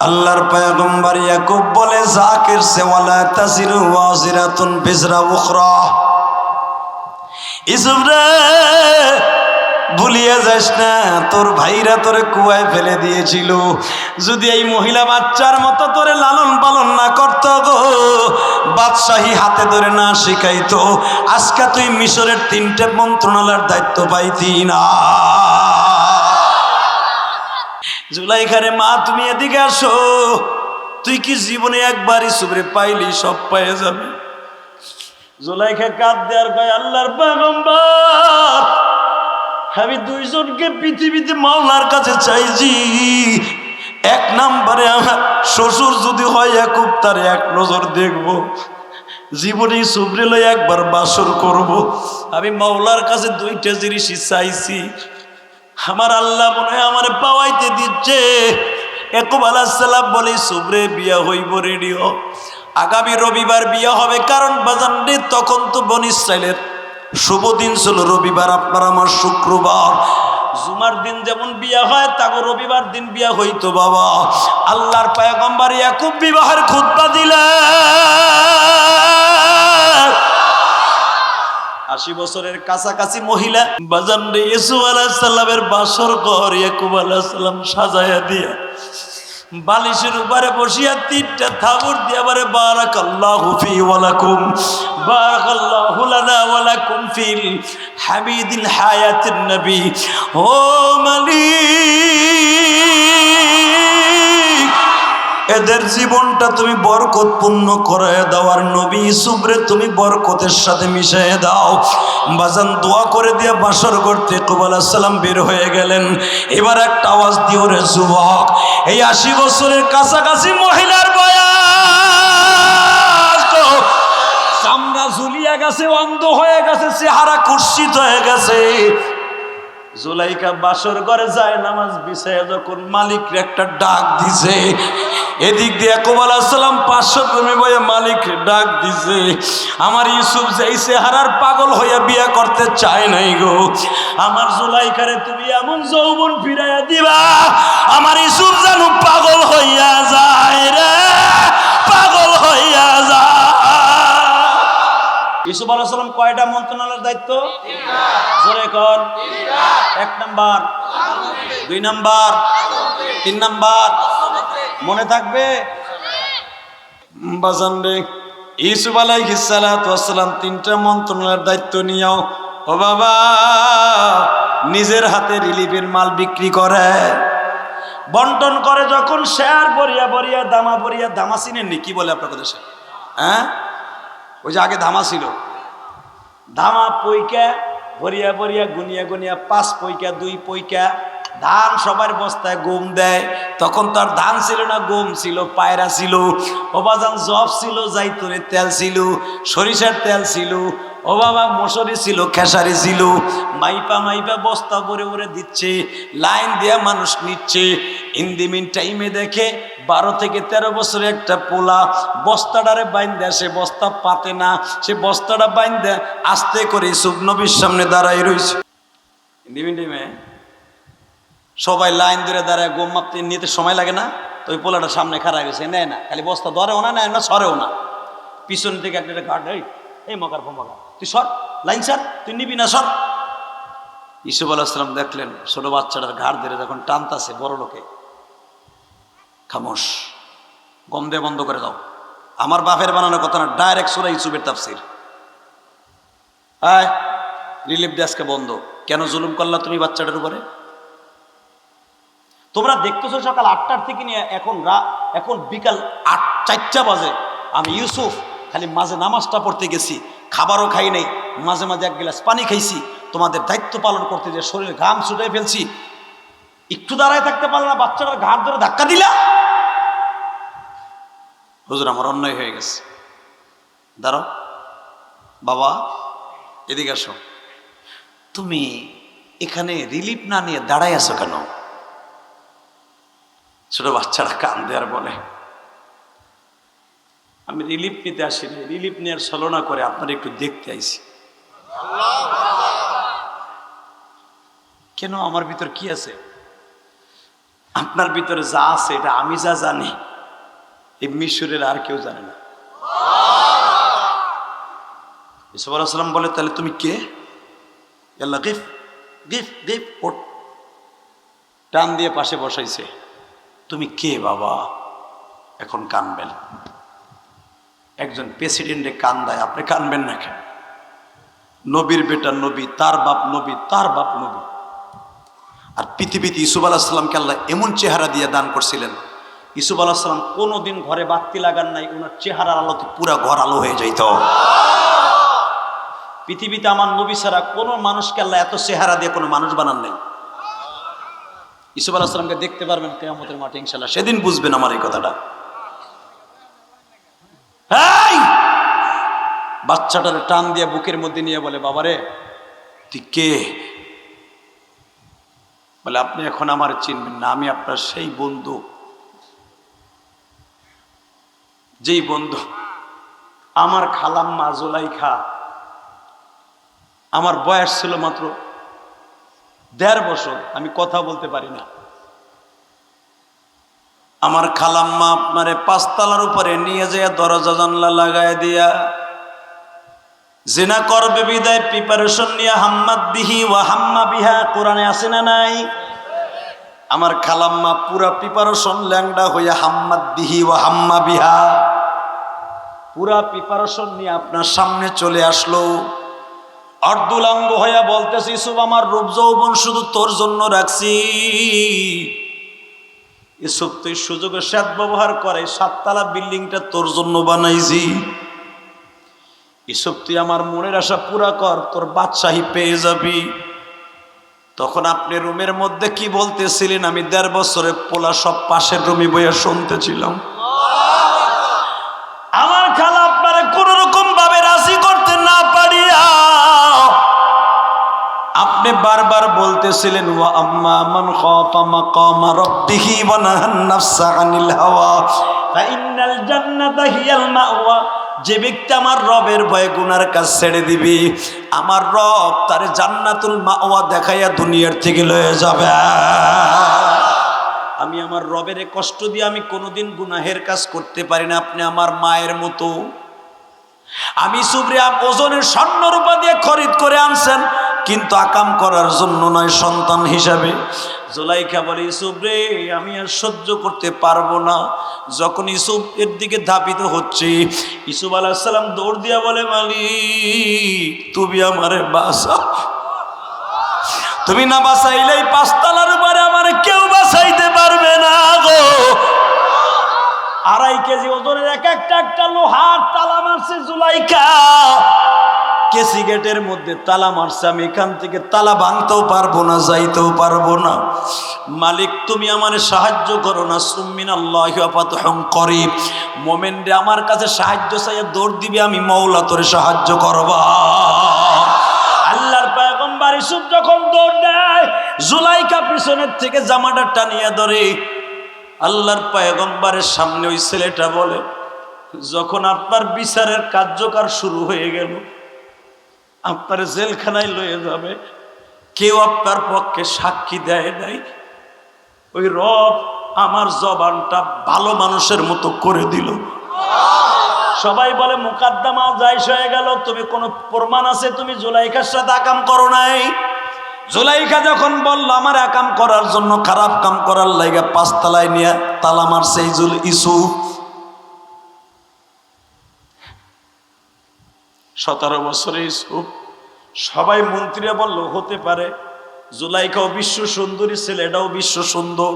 আল্লাহর পয়গম্বর ইয়াকুব বলে জাকির সে ওয়ালা তাজিরু ওয়াজিরাতুন বিজরা উখরা। ইউসুফ রে ভুলিয়ে যাস না, তোর ভাইরা তোরে কুয়ায় ফেলে দিয়েছিল। যদি এই মহিলা বাচ্চার মতো তোরে লালন পালন না করতো গো, বাদশাহী হাতে ধরে না শিখাইতো, আজকে তুই মিশরের 3টে মন্ত্রণালয়ের দায়িত্ব পাইতি না। জুলাইখারে মা তুমি এদিকে আসো, তুই কি জীবনে একবার ইউসুফরে পাইলি? সব পেয়ে যাবে। জুলাইখা কাঁদ দেয়ার কয় আল্লাহর পয়গম্বর, আমি দুইজনকে পৃথিবীতে মাওলার কাছে চাইছি। 1 নম্বরে আমার শ্বশুর যদি হয় ইয়াকুব, তার এক নজর দেখব, জীবনে ইউসুফরে লই একবার বাসর করব। আমি মাওলার কাছে 2টা জিনিসই চাইছি, আমার আল্লাহ মনে হয় আমার পাওয়াইতে দিচ্ছে। ইয়াকুব আলাইহিস সালাম বলে ইউসুফরে বিয়া হইব, রেডি হ, আগামী রবিবার বিয়া হবে। কারণ বাজান রে তখন তো বনি ইসরাইলের শুভ দিন ছিল রবিবার, আপনার আমার শুক্রবার। জুমার দিন যেমন বিয়া হয়, তাগো রবিবার দিন বিয়া হইতো বাবা। আল্লাহর পয়গম্বর ইয়াকুব বিবাহের খুতবা দিলেন। 80 বছরের কাছাকাছি মহিলা বাজান রে ইউসুফ আলাইহিস সালামের বাসর ঘর ইয়াকুব আলাইহিস সালাম সাজায়া দিয়া বালিশের উপরে বসিয়া 3টা থাবুর দিয়া বলে বারাকাল্লাহু ফি ওয়া লাকুম, বারাকাল্লাহু লানা ওয়া লাকুম ফিল হামিদিল হায়াতিন নবী। ও মালিক, এদের জীবনটা তুমি বরকতপূর্ণ করে দাও, আর নবী ইউসুফরে তুমি বরকতের সাথে মিশিয়ে দাও। বাজান দোয়া করে দিয়ে বাসর করতে ইয়াকুব আলাইহিস সালাম বের হয়ে গেলেন। এবার একটা আওয়াজ দিও রে যুবক, এই 80 বছরের কাছাকাছি মহিলার বয়স, চামড়া ঝুলিয়া গেছে, অন্ধ হয়ে গেছে, চেহারা কুৎসিত হয়ে গেছে। জুলাইখা বাসর ঘরে যায় নামাজ বিছায়া যখন মালিকরে একটা ডাক দিছে, এদিক দিয়ে ইয়াকুব আলাইহিস সালাম 500 জমি বয়ে মালিক ডাক দিছে, আমার ইউসুফ যেই চেহারার পাগল হইয়া বিয়া করতে চায় নাই গো, আমার জুলাইখারে তুমি এমন যৌবন ফিরাইয়া দিবা, আমার ইউসুফ যেন পাগল হইয়া যায় রে, পাগল হইয়া যায়। ইউসুফ আলাইহিস সালাম কয়টা মন্ত্রণালয়ের দায়িত্ব? জোরে কর। 1 নাম্বার, 2 নাম্বার, 3 নাম্বার, মনে থাকবে বাজান রে। ইউসুফ আলাইহিস সালাতু ওয়াস সালাম 3টা মন্ত্রণালয়ের দায়িত্ব নিয়েও ও বাবা নিজের হাতে রিলিফের মাল বিক্রি করে, বন্টন করে। যখন শেয়ার বরিয়া বরিয়া দামা বরিয়া দামা চিনেননি, কি বলে আপনার দেশে? হ্যাঁ, ওই যে আগে ধামা ছিল, ধামা পইকা ভরিয়া ভরিয়া গুনিয়া গুনিয়া 5 পয়সা 2 পয়সা ধান সবার বস্তায় গম দেয়। তখন তো আর ধান ছিল না, গম ছিল, পায়রা ছিল, ওবাজান জব ছিল, জাইতুনের তেল ছিল, সরিষার তেল ছিল, ও বাবা মশারি ছিল, খেসারি ছিল। মাইপা মাইপা বস্তা ভরে ভরে দিচ্ছে, লাইন দিয়া মানুষ নিচ্ছে। ইন্দিমিন টাইমে দেখে 12 থেকে 13 বছরের একটা পোলা বস্তাটারে বাইন্দা, সে বস্তা পাতে না, সে বস্তাটা বাইন্দা আস্তে করে ইউসুফ নবীর সামনে দাঁড়াই রয়েছে। ইন্দিমিন টাইমে সবাই লাইন ধরে দাঁড়ায়, গম মাপতে নিতে সময় লাগে না, তো ওই পোলাটা সামনে খাড়া গেছে, নেয় না, খালি বস্তা ধরেও না, নেয় না, সরেও না। পিছন থেকে একটা গার্ড, এই মকার ফমকা, তুই সর, লাইন সর, তুই নিবি না, সর। ইউসুফ আলাইহিস সালাম দেখলেন ছোট বাচ্চাটার ঘাড় ধরে যখন টানতাছে বড় লোকে, খামোশ, গম দিয়ে বন্ধ করে দাও। আমার বাপের বানানো কথা না, ডাইরেক্ট সূরা ইউসুফের তাফসীর। আয় রিলিফ ডেস্কে বন্ধ। কেন জুলুম করলা তুমি বাচ্চাটার উপরে? তোমরা দেখতেছো সকাল 8টার থেকে নিয়ে এখন বিকাল 4টা বাজে, আমি ইউসুফ খালি মাঝে নামাজটা পড়তে গেছি, খাবারও খাই নাই, মাঝে মাঝে 1 গ্লাস পানি খাইছি, তোমাদের দায়িত্ব পালন করতে যে শরীরে ঘাম ছুটে ফেলছি, একটু দাঁড়ায় থাকতে পারলে না, বাচ্চাটার ঘাট ধরে ধাক্কা দিলা। হুজুর আমার অন্যায় হয়ে গেছে। দাঁড়াও বাবা, এদিকে আসো। তুমি এখানে রিলিফ না নিয়ে দাঁড়াই আছো কেন? ছোট বাচ্চারা কান্দে আর বলে, আমি রিলিফ নিতে আসিনি, রিলিফ নেওয়ার ছলনা করে আপনারা একটু দেখতে আইছি। কেন, আমার ভিতর কি আছে? আপনার ভিতরে যা আছে এটা আমি যা জানি এই মিশরের আর কেউ জানে না। ইউসুফ আলাইহিস সালাম বলে, তাহলে তুমি কে? আল্লাহ গিফ গিফ গিফ ওঠ, টান দিয়ে পাশে বসাইছে। তুমি কে বাবা? এখন কানবেন। একজন প্রেসিডেন্টে কান্দায়, আপনি কানবেন না কেন? নবীর বেটা নবী, তার বাপ নবী, তার বাপ নবী। আর পৃথিবীতে ইউসুফ আলাইহিস সালামকে আল্লাহ এমন চেহারা দিয়ে দান করছিলেন, ইউসুফ আলাইহিস সালাম কোনোদিন ঘরে বাতি লাগান নাই, ওনার চেহারার আলোতে পুরা ঘর আলো হয়ে যাইত। পৃথিবীতে আমার নবী ছাড়া কোনো মানুষকে আল্লাহ এত চেহারা দিয়ে কোনো মানুষ বানান নাই। ইউসুফ আলাইহিস সালামকে দেখতে পারবেন কিয়ামতের মাঠে ইনশাআল্লাহ, সেদিন বুঝবেন আমার এই কথাটা। বাচ্চাটার টান দিয়ে বুকের মধ্যে নিয়ে বলে, বাবারে তুই কে? বলে, আপনি এখন আমার চিনবেন না, আমি আপনার সেই বন্ধু, যেই বন্ধু আমার খালাম্মা জুলাইখা, আমার বয়স ছিল মাত্র ১.৫ বছর, আমি কথা বলতে পারি না। আমার খালাম্মা আপনারে ৫ তলার উপরে নিয়ে যায় দরজা জানলা লাগায় দিয়া জিনা করবে বিদায় প্রিপারেশন নিয়ে হাম্মাদ বিহি ওয়া হাম্মা বিহা, কোরআনে আছে না নাই? আমার খালাম্মা পুরা প্রিপারেশন ল্যাংডা হইয়া হাম্মাদ বিহি ওয়া হাম্মা বিহা, পুরা প্রিপারেশন নিয়ে আপনার সামনে চলে আসলো। অর্ধুলাঙ্গ হইয়া বলতেছি, ইউসুফ আমার রূপ যৌবন শুধু তোর জন্য রাখছি। ইউসুফ তুই সুযোগের সৎ ব্যবহার করে ৭ তলা বিল্ডিংটা তোর জন্য বানাইছি। ইউসুফ তুই আমার মনের আশা পুরা কর, তোর বাদশাহী পেয়ে যাবি। তখন আপনি রুমের মধ্যে কি বলতেছিলেন আমি ১.৫ বছরের পোলা সব পাশের রুমে বইয়া শুনতেছিলাম। আমার খালা আপনারে কোন রকম ভাবে রাজি করতে না পারিয়া আপনি বারবার বলতেছিলেন, ওয়া আম্মা মান খাফা মাকামা রাব্বিহি ওয়া নাহান নাফসা আনিল হাওয়া ফাইন্নাল জান্নাতা হিয়াল মাওয়া। যে ব্যক্তি আমার রবের ভয়ে গুনার কাজ ছেড়ে দিবি, আমার রব তারে জান্নাতুল মাওয়া দেখাইয়া দুনিয়ার থেকে লয়ে যাবে। আমি আমার রবের কষ্ট দিয়ে আমি কোনোদিন গুনাহের কাজ করতে পারি না। আপনি আমার মায়ের মতো। আমি সুবরিয়া ওজনের স্বর্ণ রূপা দিয়ে খরিদ করে আনছেন, কিন্তু আকাম করার জন্য নয়, সন্তান হিসাবে। জুলাইখা বলে, ইউসুফ রে আমি আর সহ্য করতে পারবো না। যখন ইউসুফ এর দিকে ধাবিত হচ্ছে, ইউসুফ আলাইহিস সালাম দৌড় দিয়া বলে, মালিক তুমি আমারে বাঁচাও, তুমি না বাঁচাইলেই ৫ তলার উপরে আমারে কেউ বাঁচাইতে পারবে না গো। ২.৫ কেজি ওজনের একটা লোহার তালা মারছে জুলাইখা, কেসি গেটের মধ্যে তালা মারছে। আমি এখান থেকে তালা ভাঙতেও পারবো না, যাইতেও পারবো না। মালিক তুমি আমারে সাহায্য করো না। সুমিনাল্লাহি ওয়া ফাতহুন করিব। মোমেনরে আমার কাছে সাহায্য চাইয়া দৌড় দিবি, আমি মওলা তোরে সাহায্য করবা। আল্লাহর পয়গম্বর ইউসুফ যখন দৌড় দেয়, জুলাইখা পিছনের থেকে জামাটা টানিয়া ধরে। আল্লাহর পয়গম্বরের সামনে ওই ছেলেটা বলে, যখন আপনার বিচারের কার্যকর শুরু হয়ে গেল, আপনার জেলখানায় লয়ে যাবে, কেউ আপনার পক্ষে সাক্ষী দেয় নাই, ওই রব আমার জবানটা ভালো মানুষের মতো করে দিল। সবাই বলে মুকাদ্দমা জায়েজ হয়ে গেল। তুমি কোনো প্রমাণ আছে তুমি জুলাইখার সাথে আকাম করো নাই? জুলাইখা যখন বলল আমার আকাম করার জন্য, খারাপ কাম করার লাইগা ৫ তলায় নিয়ে তালা মারছে ইউসুফ। ১৭ বছরে ইউসুফ। সবাই মন্ত্রীরা বলল হতে পারে জুলাইখাও বিশ্ব সুন্দরী, ছেলেটাও বিশ্ব সুন্দর,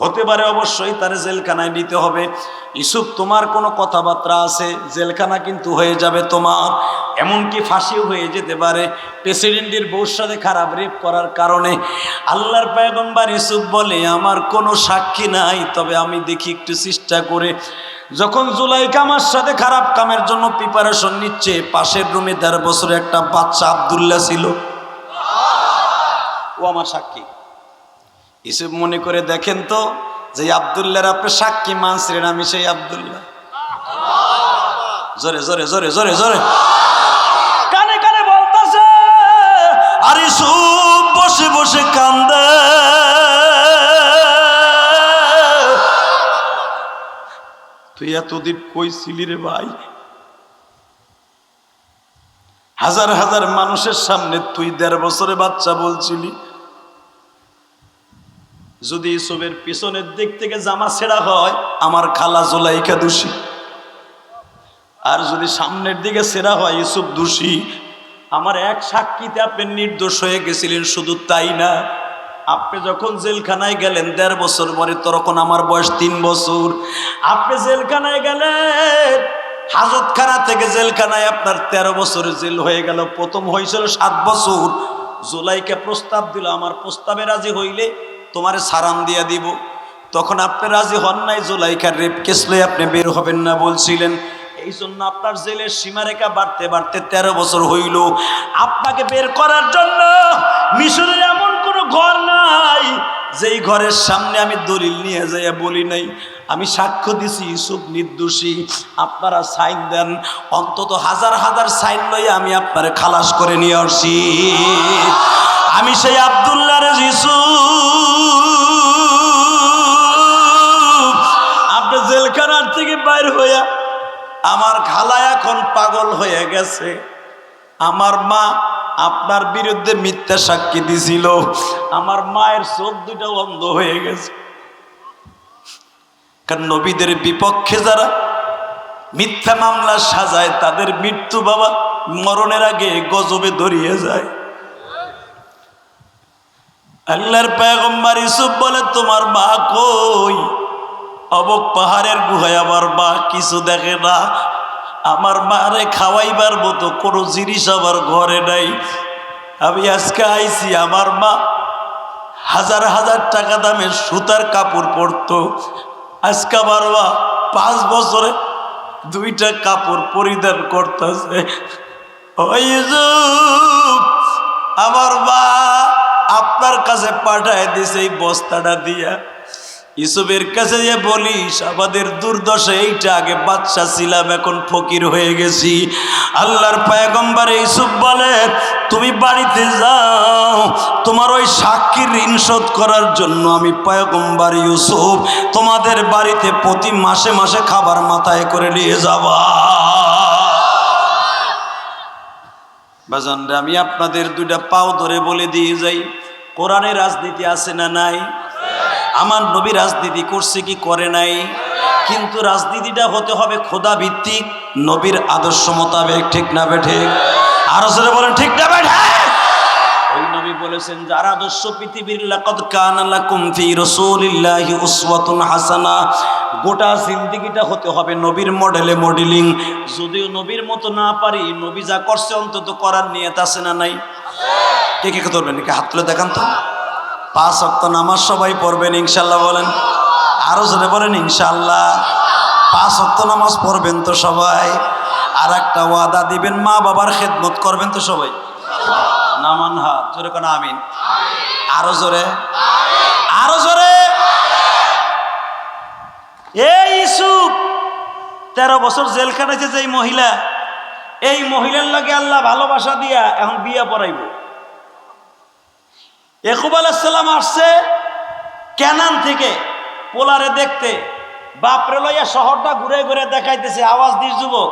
হতে পারে, অবশ্যই তার জেলখানায় নিতে হবে। ইউসুফ তোমার কোনো কথাবার্তা আছে, জেলখানা কিন্তু হয়ে যাবে তোমার, এমনকি ফাঁসিও হয়ে যেতে পারে প্রেসিডেন্টের বউর সাথে খারাপ রেপ করার কারণে। আল্লাহর পয়গম্বর ইউসুফ বলে আমার কোনো সাক্ষী নাই, তবে আমি দেখি একটু চেষ্টা করে। যখন জুলাইখা আমার সাথে খারাপ কামের জন্য প্রিপারেশন নিচ্ছে, পাশের রুমে ১.৫ বছরের একটা বাচ্চা আব্দুল্লাহ ছিল, ও আমার সাক্ষী। ইউসুফ মনে করে দেখেন তো যে আব্দুল্লাহর আপনি সাক্ষী মানছিলেন, আমি সেই আব্দুল্লাহ। জোরে জোরে জোরে জোরে জোরে কানে কানে বলতেছে। আর ইউসুফ বসে বসে কান্দে। তুই এতদিন কই ছিলি রে ভাই? হাজার হাজার মানুষের সামনে তুই ১.৫ বছরে বাচ্চা বলছিলি। যদি ইসুফের পিছনের দিক থেকে জামা ছেঁড়া হয় আমার খালা জুলাইখা দোষী, আর যদি সামনের দিকে ছেঁড়া হয় ইসুফ দোষী। আমার এক সাক্ষীতে আপনি নির্দোষ হয়ে গেছিলেন। শুধু তাই না, আপনি যখন জেলখানায় গেলেন ১.৫ বছর পরে, তখন আমার বয়স ৩ বছর। আপনি জেলখানায় গেলেন, হাজতখানা থেকে জেলখানায় আপনার ১৩ বছরের জেল হয়ে গেল। প্রথম হয়েছিল ৭ বছর। জুলাইকে প্রস্তাব দিল, আমার প্রস্তাবে রাজি হইলে তোমারে সারান দিয়া দিব। তখন আপনি রাজি হন নাই। জুলাইকার রেপ কেস লয়ে আপনি বের হবেন না বলছিলেন। এই জন্য আপনার জেলের সীমারেখা বাড়তে বাড়তে ১৩ বছর হইল। আপনাকে বের করার জন্য মিশরের এমন কোনো ঘর নাই যেই ঘরের সামনে আমি দলিল নিয়ে যাইয়া বলি নাই আমি সাক্ষ্য দিছি ইউসুফ নির্দোষী। আপনারা সাইন দেন, অন্তত হাজার হাজার সাইন লইয়া আমি আপনারে খালাস করে নিয়ে আসছি। আমি সেই আব্দুল্লাহ ইউসুফ, আপনি জেলখানার থেকে বাইর হইয়া, আমার খালা এখন পাগল হয়ে গেছে। আমার মা আপনার বিরুদ্ধে মিথ্যা সাক্ষী দিছিল। আমার মায়ের চোখ দুটা বন্ধ হয়ে গেছে। কারণ নবীদের বিপক্ষে যারা মিথ্যা মামলা সাজায় তাদের মৃত্যু বাবা মরণের আগে গজবে ধরিয়ে যায়। আল্লাহর পয়গম্বর ইউসুফ বলে, তোমার মা কই? অবক পাহাড়ের গুহায় আমার মা কিছু দেখে না। আমার মারে খাওয়াইবার মতো কোনো জিনিস আমার ঘরে নাই। আমি আজকে আইছি, আমার মা হাজার হাজার টাকা দামের সুতার কাপড় পরতো। আজকে আমার মা 5 বছরে 2টা কাপড় পরিধান করতেছে। আমার মা আপনার কাছে পাঠায় দিছে এই বস্তাটা দিয়া। ইউসুফের কাছে যে বলিস আমাদের দুর্দশা এইটা, আগে বাদশা ছিলাম এখন ফকির হয়ে গেছি। আল্লাহর পয়গম্বর ইউসুফ বলে, তুমি বাড়িতে যাও, তোমার ওই সাক্ষীর ঋণ শোধ করার জন্য আমি পয়গম্বর ইউসুফ তোমাদের বাড়িতে প্রতি মাসে মাসে খাবার মাথায় করে নিয়ে যাবা। বাজানরা, আমি আপনাদের 2টা পাও ধরে বলে দিয়ে যাই, কোরআনে রাজনীতি আছে না নাই? আমার নবী রাজনীতি করছে কি করে নাই? কিন্তু রাজনীতিটা হতে হবে খোদা ভিত্তিক, নবীর আদর্শ মোতাবেক। ঠিক না বেঠে? আরো জোরে বলেন ঠিক না বেঠে? ওই নবী বলেছেন, যার আদর্শ পৃথিবীর লাকাদ কানা লাকুম ফি রাসূলিল্লাহি উসওয়াতুন হাসানা। গোটা জিন্দেগিটা হতে হবে নবীর মডেলে মডেলিং। যদিও নবীর মতো না পারি, নবী যা করছে অন্তত করার নিয়ত আছে না নাই? কে কে করবেন? কে হাত তুলে দেখান তো। 5 ওয়াক্ত নামাজ সবাই পড়বেন ইনশাল্লাহ বলেন। আরো জোরে বলেন ইনশাল্লাহ। 5 ওয়াক্ত নামাজ পড়বেন তো সবাই। আর একটা ওয়াদা দিবেন, মা বাবার খেদমত করবেন তো সবাই। নামান হাত জোরে কোন আমিন। আরো জোরে, আরো জোরে। এই ইউসুফ 13 বছর জেল কাটাইছে যে মহিলা, এই মহিলার লাগে আল্লাহ ভালোবাসা দিয়া এখন বিয়া পড়াইব। ইয়াকুব আলাইহিস সালাম আসছে কেনান থেকে পোলারে দেখতে। বাপরে লইয়া শহরটা ঘুরে ঘুরে দেখাইতেছে, আওয়াজ দিস যুবক।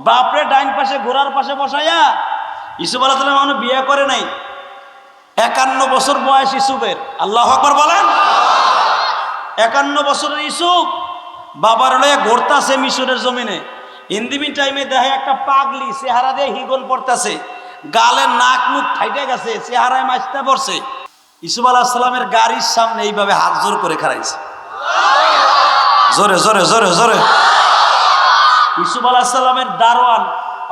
বাপরে ডাইন পাশে ঘোড়ার পাশে বসাইয়া। ইউসুফ আলাইহিস সালাম এখনো বিয়ে করে নাই। 51 বছর বয়স ইউসুফের। আল্লাহু আকবার বলেন। 51 বছরের ইউসুফ বাবার লইয়া ঘুরতাছে মিশরের জমিনে। ইন্দিমিন টাইমে দেখে একটা পাগলি চেহারা দিয়ে হিগল পড়তেছে, গালের নাক মুখ ফাইটে গেছে, চেহারায় মাছতে পড়ছে। ইউসুফ আলাইহিস সালামের গাড়ির সামনে এইভাবে হাত জোর করে খাড়াইছে। জোরে জোরে জোরে জোরে। ইউসুফ আলাইহিস সালামের দারোয়ান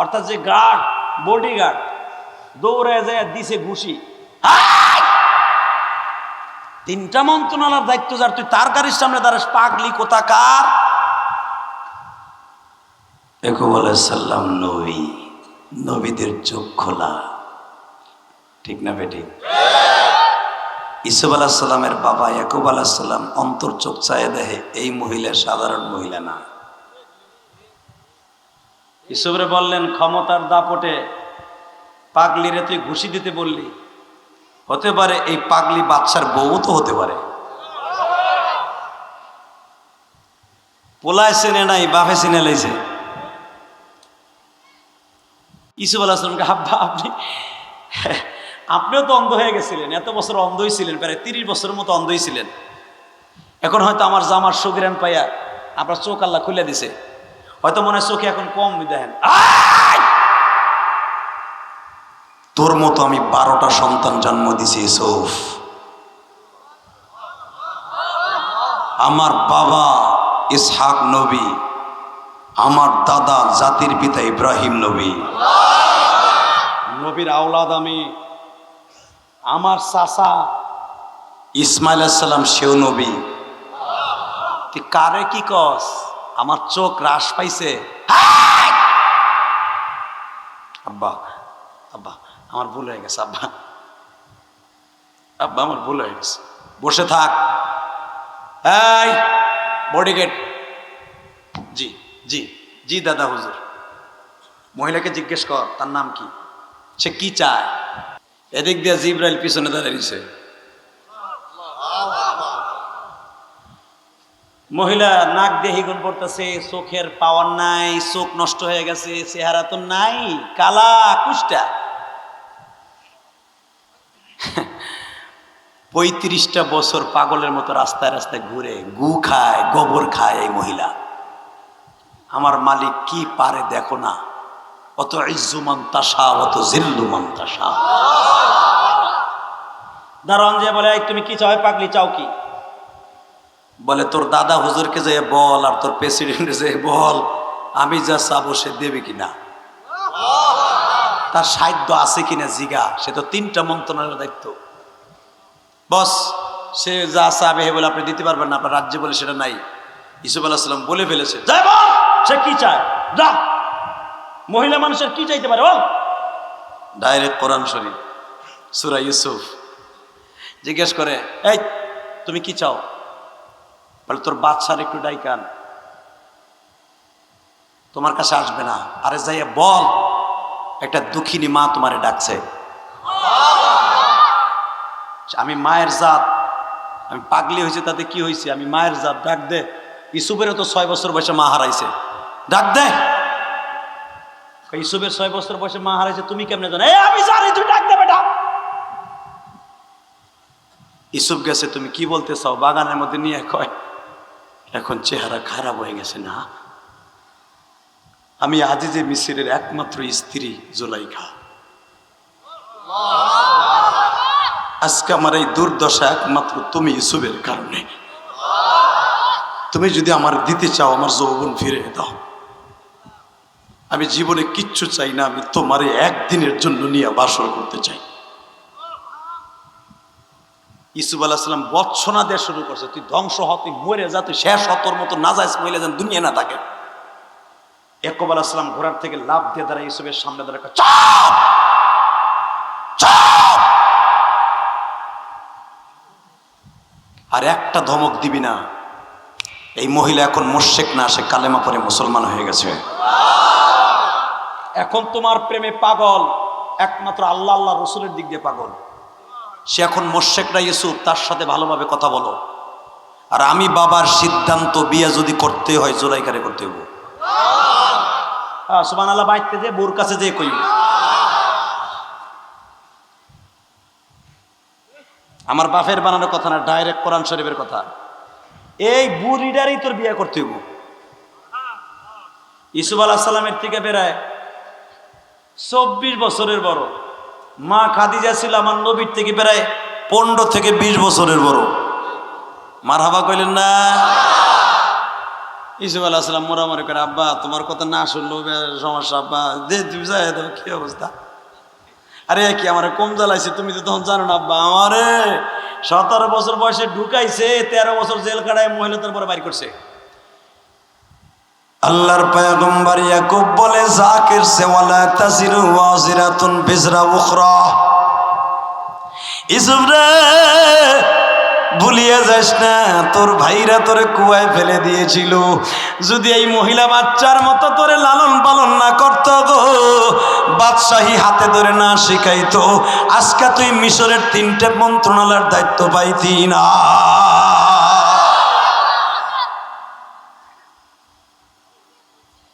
অর্থাৎ যে গার্ড, বডিগার্ড দৌড়ে যায় দিছে ঘুষি। 3টা মন্ত্রণালয়ের দায়িত্ব যার, তুই তার গাড়ির সামনে দাঁড়াস, পাগলি কোথাকার। ইয়াকুব আলাইহিস সালাম নবী, নবীদের চোখ খোলা। ঠিক না বেটি? ইউসুফ আলাইহিস সালামের বাবা ইয়াকুব আলাইহিস সালাম অন্তর চোখ চায়ে দেখে এই মহিলা সাধারণ মহিলা না। ইউসুফরে বললেন, ক্ষমতার দাপটে পাগলিরে তুই ঘুষি দিতে বললি, হতে পারে এই পাগলি বাদশার বউ তো হতে পারে। পোলায় চেনে নাই, বাপে চিনে লাইছে। ইসুফ আলাইহিস সালামকে আব্বা আপনিও তো অন্ধ হয়ে গেছিলেন, এত বছর অন্ধই ছিলেন, প্রায় 30 বছরের মতো অন্ধই ছিলেন। এখন হয়তো আমার জামার সুগ্রাণ পাইয়া আপনার চোখ আল্লাহ খুলে দিছে, হয়তো মনে হয় চোখে এখন কম দেখেন। তোর মতো আমি 12টা সন্তান জন্ম দিছি ইউসুফ। আমার বাবা ইসহাক নবী, আমার দাদা জাতির পিতা ইব্রাহিম নবী, নবীর আওলাদ আমি। আমার চাচা ইসমাইল আলাইহিস সালাম সেও নবী। তুই কারে কি কস? আমার চোখ হ্রাস পাইছে। আব্বা আব্বা আমার ভুল হয়ে গেছে, আব্বা আব্বা আমার ভুল হয়ে গেছে। বসে থাক। এই বডিগার্ড, জি জি জি দাদা হুজুর, মহিলাকে জিজ্ঞেস কর তার নাম কি, সে কি চায়। এদিক দিয়ে জিব্রাইল পিছনে দাঁড়িয়েছে। মহিলা নাক দিয়ে হিগুন পড়তেছে, চোখের পাওয়ার নাই, চোখ নষ্ট হয়ে গেছে, চেহারা তো নাই, কালা কুষ্টা। 35টা বছর পাগলের মতো রাস্তায় রাস্তায় ঘুরে গু খায়, গোবর খায় এই মহিলা। আমার মালিক কি পারে দেখো না, অত ইজ্জু মান তাশা অত জিল্লু মান তাশা। দারোয়ান যে বলে, তুমি কি চাও পাগলি, চাও কি? বলে তোর দাদা হুজুরকে যে বল আর তোর প্রেসিডেন্টকে যে বল আমি যা চাবো সে দেবে কিনা, তার সাধ্য আছে কিনা জিগা। সে তো 3টা মন্ত্রণালয়ের দায়িত্ব। বস সে যা চাবে বলে আপনি দিতে পারবেন না, আপনার রাজ্যে বলে সেটা নাই। ইউসুফ আলাইহিস সালাম বলে ফেলেছে, যাই বল সে কি চায়, যা। মহিলা মানুষের কি চাইতে পারে বল। ডাইরেক্ট কোরআন শরীফ সূরা ইউসুফ। জিজ্ঞেস করে, এই তুমি কি চাও? বলে তোর বাদশার একটু ডাইকান, তোমার কাছে আসবে না। আরে যাইয়া বল একটা দুঃখিনী মা তোমারে ডাকছে। আমি মায়ের জাত, আমি পাগলি হয়েছে তাতে কি হয়েছে, আমি মায়ের জাত, ডাক দে। ইউসুফেরও তো 6 বছর বয়সে মা হারাইছে, ডাক দে। ইউসুফের 6 বছর বয়সে মা হারাইছে, তুমি কেমনে জানো? আমি জানি, তুই ডাক দে বেটা। ইউসুফ গেছে, তুমি কি বলতে চাও? বাগানের মধ্যে নিয়ে কয়, এখন চেহারা খারাপ হয়ে গেছে না, আমি আজিজে মিসরের একমাত্র স্ত্রী জুলাইখা, আজকে আমার এই দুর্দশা একমাত্র তুমি ইউসুফের কারণে। তুমি যদি আমার দিতে চাও, আমার যৌবন ফিরে দাও। আমি জীবনে কিচ্ছু চাই না, আমি তোমারে একদিনের জন্য নিয়ে বাসর করতে চাই। ইউসুফ আলাইহিস সালাম বৎসনা দেওয়া শুরু করছে, তুই ধ্বংস হ, তুই মরে যা, তুই শেষ হ, তোর মতো নাজায়েজ মহিলা যেন দুনিয়া না থাকে। ইয়াকুব আলাইহিস সালাম ঘোড়ার থেকে লাফ দিয়ে দাঁড়ায় ইউসুফের সামনে দাঁড়ায়, চুপ চুপ, আর একটা ধমক দিবি না। এই মহিলা এখন মুশরিক না, সে কালেমা পড়ে মুসলমান হয়ে গেছে। এখন তোমার প্রেমে পাগল, একমাত্র আল্লাহ আল্লাহ রসুলের দিক দিয়ে পাগল। সে এখন মুশরিক না ইউসুফ, তার সাথে ভালোভাবে কথা বলো। আর আমি বাবার সিদ্ধান্ত, বিয়ে যদি করতে হয় জুলাইখারে করতে হইব। সুবহানাল্লাহ, বাইতে যে বোর কাছে যে কইব, আমার বাপের বানানোর কথা না, ডাইরেক্ট কোরআন শরীফের কথা। এই বুড়িটারই তোর বিয়ে করতে হইব। ইউসুফ আলাইহিস সালামের থেকে বেড়ায় 24 বছরের বড়। মা খাদিজা ছিল আমার নবীর থেকে প্রায় 15 থেকে 20 বছরের বড়। মারহাবা কইলেন না? ইউসুফ আলাইহিস সালাম মোরামরি করে, আব্বা তোমার কথা না শুনলেও সমস্যা, আব্বা দে তুমি যাই দাও। কি অবস্থা? আরে কি আমার কম জ্বালাইছে, তুমি তো তখন জানো না আব্বা, আমারে 17 বছর বয়সে ঢুকাইছে, 13 বছর জেল কাটায় মহিলা তার পরে বাইর করছে। আল্লাহর পয়গম্বর ইয়াকুব বলে, জাকির সে ওয়ালা তাজিরু ওয়াজিরাতুন বিজরা উখরা। ইউসুফ রে ভুলিয়ে যাস না, তোর ভাইরা তোরে কুয়ায় ফেলে দিয়েছিল। যদি এই মহিলা বাচ্চার মতো তোরে লালন পালন না করত গো, বাদশাহী হাতে ধরে না শিখাইতো, আজকে তুই মিশরের 3টে মন্ত্রণালয়ের দায়িত্ব পাইতি না।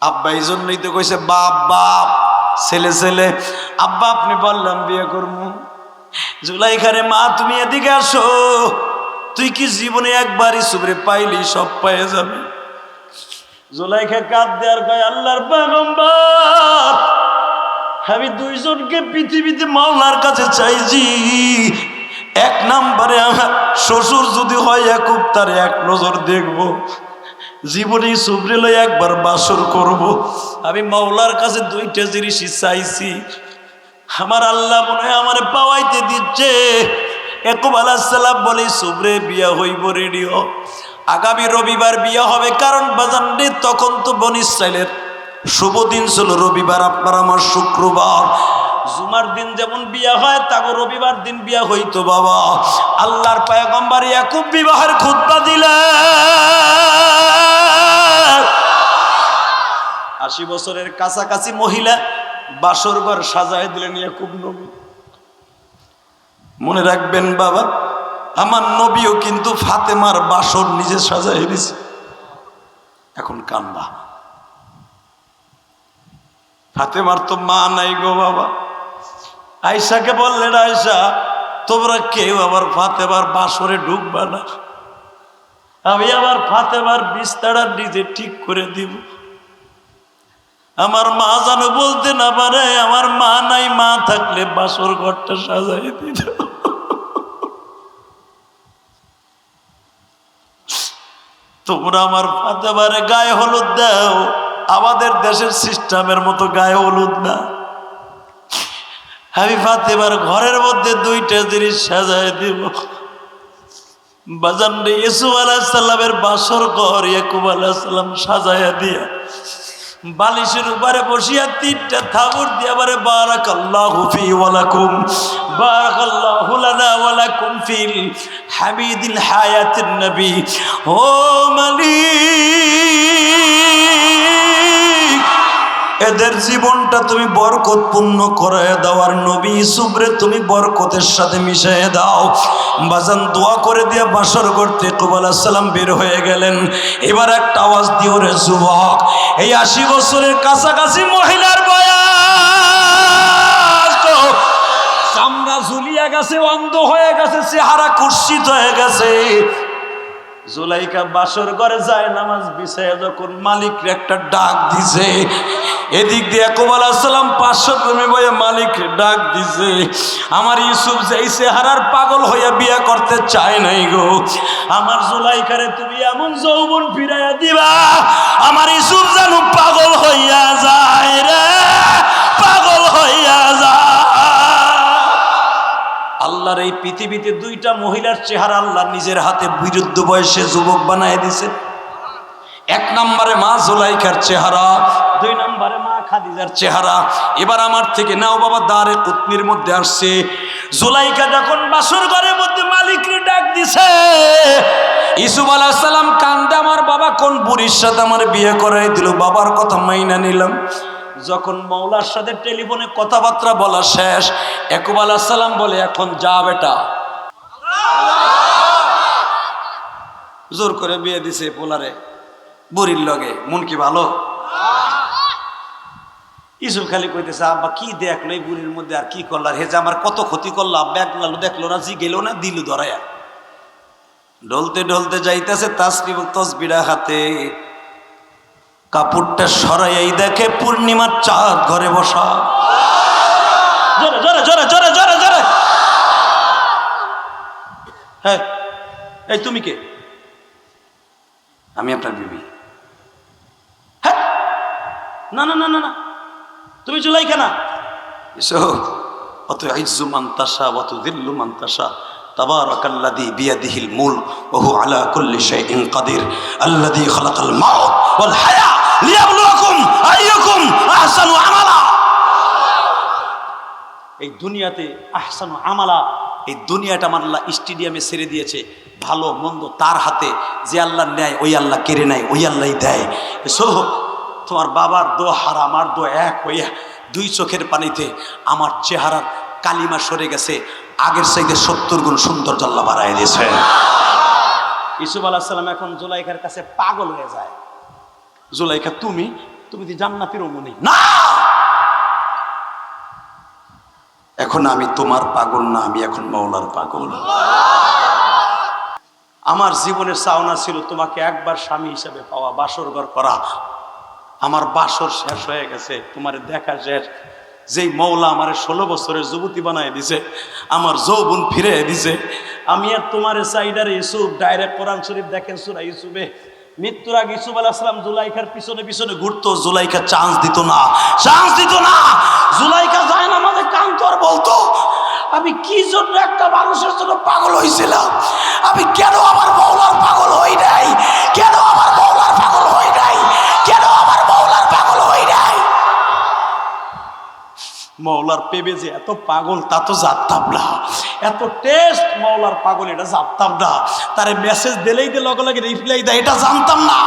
আব্বা এই জন্যই তো কইছে বাপ বাপ ছেলে ছেলে। আব্বা আপনি বললাম বিয়ে করবো। জুলাইখারে মা তুমি এদিকে আসো, তুই কি জীবনে একবার ইউসুফরে পাইলি সব পেয়ে যাবে। জুলাইখা কাঁদ দেয়ার কয় আল্লাহর পয়গম্বর, আমি দুইজনকে পৃথিবীতে মাওলার কাছে চাইছি। এক নম্বরে আমার শ্বশুর যদি হয় ইয়াকুব, তার এক নজর দেখবো, জীবনে ইউসুফরে লই একবার বাসর করব। আমি মাওলার কাছে দুইটা জিনিসই চাইছি, আমার আল্লাহ মনে হয় আমার পাওয়াইতে দিচ্ছে। ইয়াকুব আলাইহিস সালাম বলে ইউসুফরে বিয়া হইব, রেডিও আগামী রবিবার বিয়া হবে। কারণ বাজানরে তখন তো বনী ইসরাইলের শুভ দিন ছিল রবিবার, আপনার আমার শুক্রবার। জুমার দিন যেমন বিয়া হয় তাকে রবিবার দিন বিয়া হইতো। বাবা আল্লাহর পয়গম্বর ইয়াকুব বিবাহের খুতবা দিলেন। 80 বছরের কাছাকাছি মহিলা বাসর ঘর সাজায় দিলেন ইয়াকুব নবী। মনে রাখবেন বাবা, আমার নবীও কিন্তু ফাতেমার বাসর নিজে সাজায় দিয়েছে। এখন কান্দা, ফাতেমার তো মা নাই গো বাবা। আয়েশাকে বললেন আয়েশা তোমরা কেউ আবার ফাতেমার বাসরে ঢুকবা না, আমি আবার ফাতেমার বিছানা নিজে ঠিক করে দিব। আমার মা যেন বলতে না পারে আমার মা নাই, মা থাকলে বাসর ঘরটা সাজাই দিত। তোমরা আমার ফাতেমারে গায়ে হলুদ দাও, আমাদের দেশের সিস্টেমের মতো গায়ে হলুদ না। আমি ফাতেমার ঘরের মধ্যে দুইটা জিনিস সাজায় দিব। বাজান রে, ইউসুফ আলাইহিস সালামের বাসর ঘর ইয়াকুব আলাইহিস সালাম সাজায়া দিয়া বালিশের উপরে বসিয়া 3টা থাবুর দিয়া বারে বারাকাল্লাহু ফি ওয়া লাকুম, বারাকাল্লাহু লানা ওয়া লাকুম ফিল হামিদিল হায়াতিন নবী। ও মালিক, এদের জীবনটা তুমি বরকতপূর্ণ করে দাও, আর নবী ইউসুফরে তুমি বরকতের সাথে মিশিয়ে দাও। বাজান দোয়া করে দিয়ে বাসর করতে ইয়াকুব আলাইহিস সালাম বের হয়ে গেলেন। এবার একটা আওয়াজ দিও রে যুবক, এই 80 বছরের কাছাকাছি মহিলার বয়স, চামড়া ঝুলিয়া গেছে, অন্ধ হয়ে গেছে, চেহারা কুৎসিত হয়ে গেছে। জুলাইখা বাসর ঘরে যায় নামাজ বিছায়া যখন মালিকরে একটা ডাক দিছে, এদিক দিয়ে ইয়াকুব আলাইহিস সালাম 500 জমি বয়ে মালিকরে ডাক দিছে, আমার ইউসুফ যেই চেহারার পাগল হইয়া বিয়া করতে চায় নাই গো, আমার জুলাইখারে তুমি এমন যৌবন ফিরাইয়া দিবা আমার ইউসুফ যেন পাগল হইয়া যায় রে, পাগল হইয়া যায়। আল্লাহর এই পৃথিবীতে 2টা মহিলার চেহারা আল্লাহ নিজের হাতে বিরুদ্ধ বয়সে যুবক বানায় দিছে। 1 নম্বরে মা জুলাইখার চেহারা, 2 নম্বরে মা খাদিজার চেহারা। এবার আমার থেকে নাও বাবা, দারে কুতনির মধ্যে আসছে। জুলাইখা যখন বাসর ঘরের মধ্যে মালিককে ডাক দিছে, ইউসুফ আলাইহিস সালাম কান্দে, আমার বাবা কোন বুড়ির সাথে আমার বিয়ে করাই দিল, বাবার কথা মাইনা নিলাম। যখন মওলার সাথে টেলিফোনে কথাবার্তা বলা শেষ, ইয়াকুব আলাইহিস সালাম বলে এখন যা বেটা। জোর করে বিয়ে দিছে পোলারে বুড়ির লগে, মন কি ভালো? ইউসুফ খালি কইতেছে আব্বা কি দেখলো এই বুড়ির মধ্যে, আর কি করলার, হে যে আমার কত ক্ষতি করলো, আব্বা একলালো দেখলো না, জি গেল না, দিল ধরায়া। ঢলতে ঢলতে যাইতেছে তসবিরা হাতে, কাপড়টা সরাইয়াই দেখে পূর্ণিমার চাঁদ ঘরে বসা। জোরে জোরে জোরে জোরে জোরে জোরে। হ্যাঁ, এই তুমি কে? আমি আপনার বিবি। হ্যাঁ, না না না না না, তুমি জুলাইখা না। এসো, অত ইজ্জু মান তাশা ওয়া তুযিল্লু মান তাশা, তাবারাকাল্লাযী বিয়াদিহিল মুলক ওয়া হুয়া আলা কুল্লি শাইইন কাদির, আল্লাযী খালাকাল মাউত ওয়াল হায়া লিয়াবলুয়াকুম আইয়ুকুম আহসানু আমালা। এই দুনিয়াতে আহসানু আমালা, এই দুনিয়াটা আমার আল্লাহ স্টেডিয়ামে ছেড়ে দিয়েছে, ভালো মন্দ তার হাতে, যে আল্লাহ নেয় ওই আল্লাহ কেড়ে নেয়, ওই আল্লাহই দেয়। এসো, তোমার বাবার দোয়া আর আমার দোয়া এক হইয়া 2 চোখের পানিতে আমার চেহারার কালিমা সরে গেছে, আগের চাইতে 70 গুণ সৌন্দর্য আল্লাহ বাড়ায় দিয়েছে। ইউসুফ আলাইহিস সালাম এখন জুলাইখার কাছে পাগল হয়ে যায়। জুলাইখা তুমি তুমি তো জান্নাতের অমনি না। এখন আমি তোমার পাগল না, আমি এখন মাওলার পাগল। আমার জীবনের চাওনা ছিল তোমাকে একবার স্বামী হিসাবে পাওয়া, বাসর ঘর করা। আমার বাসর শেষ হয়ে গেছে, তোমার দেখা শেষ। যেই মৌলা আমার 16 বছরের যুবতী বানায় দিছে, আমার যৌবন ফিরে দিছে, আমি আর তোমার সাইডার ইউসুফ ডাইরেক্ট কোরআন শরীফ দেখেন সূরা ইউসুফে মৃত্যুর আগে ইউসুফ আলাইহিস সালাম জুলাইখার পিছনে পিছনে ঘুরতো, জুলাইখা চান্স দিত না, চান্স দিত না। জুলাইখা যায় না আমাদের কান্ত আর বলতো আমি কি জন্য একটা মানুষের জন্য পাগল হয়েছিলাম, আমি কেন আমার মৌলার পাগল হই নাই, কেন আমার মৌলার পাগল হই নাই, কেন আমার মৌলার পাগল হই নাই। মৌলার পেবে যে এত পাগল তা তো জানতাম না, এত টেস্ট মৌলার পাগল এটা জানতাম না, তারে মেসেজ দিলেই দিয়ে লগে লগে রিপ্লাই দেয় এটা জানতাম না।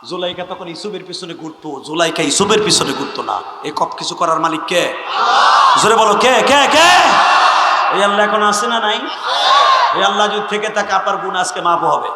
জুলাইখা তখন ইউসুফের পিছনে ঘুরতো, জুলাইখা ইউসুফের পিছনে ঘুরতো না। এই কত কিছু করার মালিক কে? জোরে বলো কে কে কে? এই আল্লাহ এখন আছে না নাই? এই আল্লাহ যদি থেকে থাকে আপনার গুণ আজকে মাপ হবে।